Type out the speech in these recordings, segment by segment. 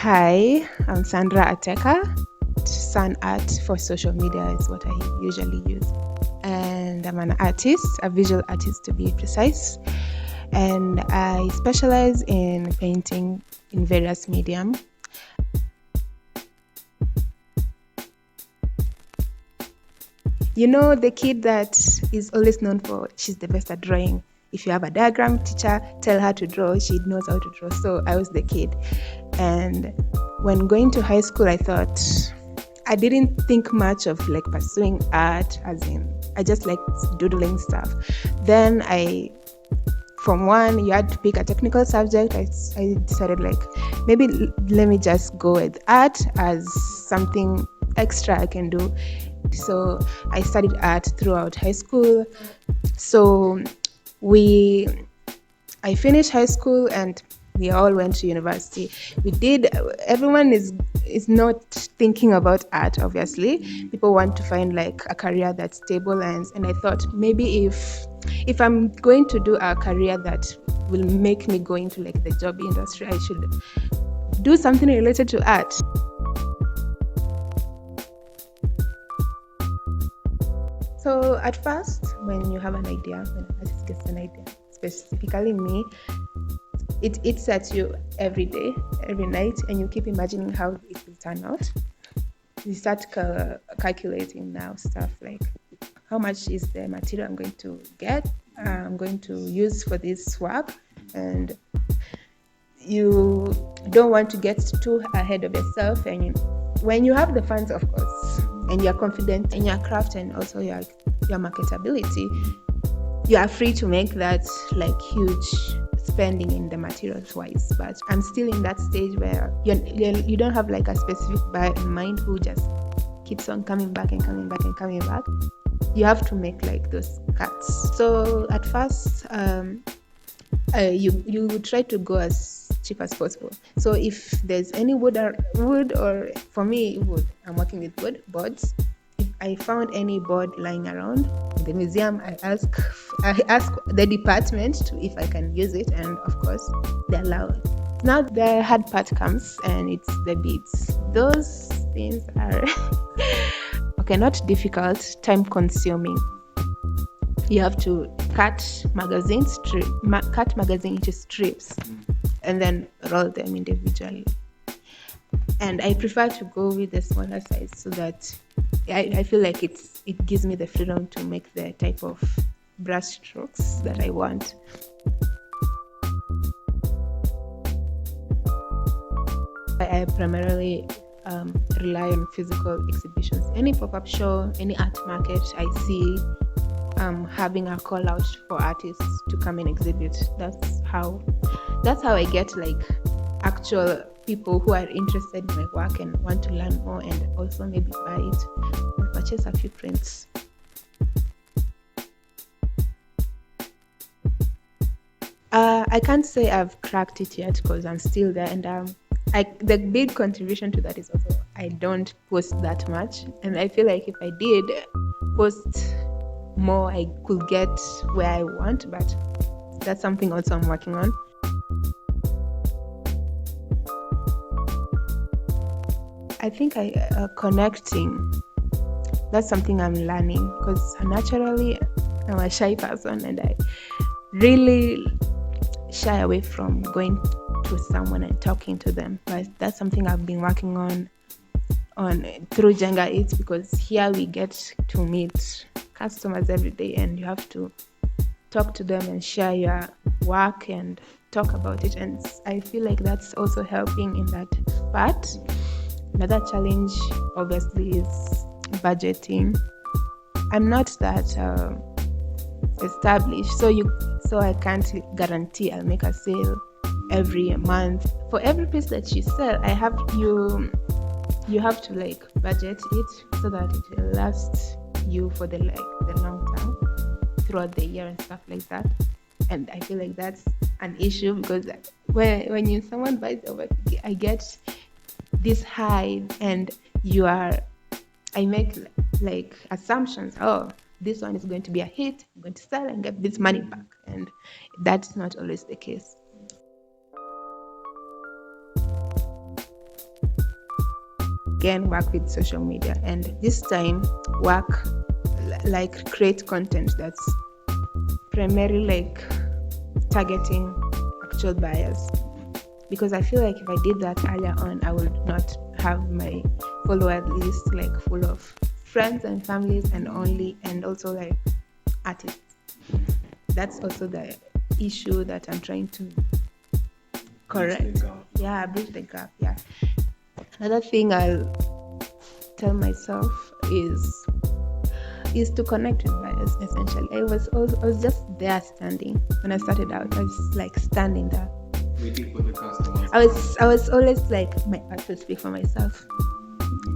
Hi, I'm Sandra Ateka. Sun Art for social media is what I usually use. And I'm an artist, a visual artist to be precise. And I specialize in painting in various medium. You know, the kid that is always known for she's the best at drawing. If you have a diagram teacher, tell her to draw, she knows how to draw. So I was the kid. And when going to high school, I didn't think much of like pursuing art, as in I just like doodling stuff. Then from one, you had to pick a technical subject. I decided like maybe let me just go with art as something extra I can do. So I studied art throughout high school. So I finished high school and we all went to university. Everyone is not thinking about art, obviously. People want to find like a career that's stable, and I thought maybe if I'm going to do a career that will make me go into like the job industry, I should do something related to art. So at first, when you have an idea, when an artist gets an idea, specifically me, it eats at you every day, every night, and you keep imagining how it will turn out. You start calculating now stuff like how much is the material I'm going to get, I'm going to use for this work, and you don't want to get too ahead of yourself. And when you have the funds, of course, and you're confident in your craft and also your marketability, you are free to make that like huge spending in the materials wise. But I'm still in that stage where you don't have like a specific buyer in mind who just keeps on coming back and coming back and coming back. You have to make like those cuts. So at first, you try to go as cheap as possible. So if there's any wood or for me wood, I'm working with wood boards. If I found any board lying around in the museum, I ask the department if I can use it, and of course they allow it. Now the hard part comes, and it's the beads. Those things are okay, not difficult, time consuming. You have to cut magazine into strips and then roll them individually. And I prefer to go with the smaller size so that I feel like it gives me the freedom to make the type of brush strokes that I want. I primarily rely on physical exhibitions. Any pop-up show, any art market I see having a call out for artists to come and exhibit. That's how I get like actual people who are interested in my work and want to learn more and also maybe buy it or purchase a few prints. I can't say I've cracked it yet because I'm still there, and the big contribution to that is also I don't post that much, and I feel like if I did post more, I could get where I want, but that's something also I'm working on. I think connecting, that's something I'm learning because naturally I'm a shy person and I really shy away from going to someone and talking to them. But that's something I've been working on through Jenga Eats, because here we get to meet customers every day and you have to talk to them and share your work and talk about it, and I feel like that's also helping in that part. Another challenge obviously is budgeting. I'm not that established, so I can't guarantee I'll make a sale every month. For every piece that you sell, you have to like budget it so that it will last you for the long term throughout the year and stuff like that. And I feel like that's an issue because when someone buys over, I get this high and I make like assumptions. Oh, this one is going to be a hit, I'm going to sell and get this money back, and that's not always the case. again work with social media, and this time work like create content that's primarily like targeting actual buyers, because I feel like if I did that earlier on, I would not have my follower list like full of friends and families and also like artists. That's also the issue that I'm trying to correct. Bridge the gap. Yeah. Another thing I'll tell myself is to connect with buyers. Essentially, I was just there standing when I started out. I was like standing there waiting for the customers. I was always like, my art will speak for myself.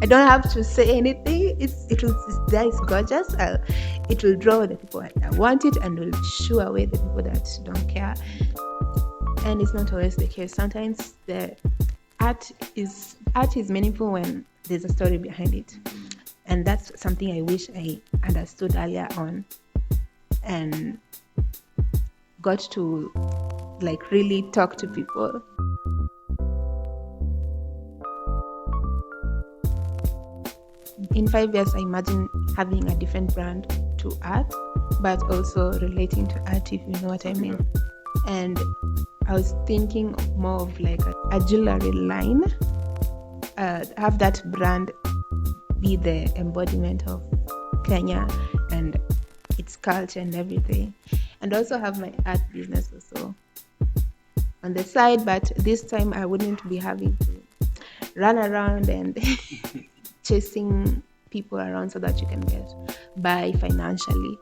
I don't have to say anything. It's there. It's gorgeous. It will draw the people that want it and will shoo away the people that don't care. And it's not always the case. Sometimes the art is meaningful when there's a story behind it, and that's something I wish I understood earlier on and got to like really talk to people. In 5 years, I imagine having a different brand to art, but also relating to art, if you know what I mean. And I was thinking more of like a jewelry line, have that brand be the embodiment of Kenya and its culture and everything, and also have my art business also on the side, but this time I wouldn't be having to run around and chasing people around so that you can buy financially.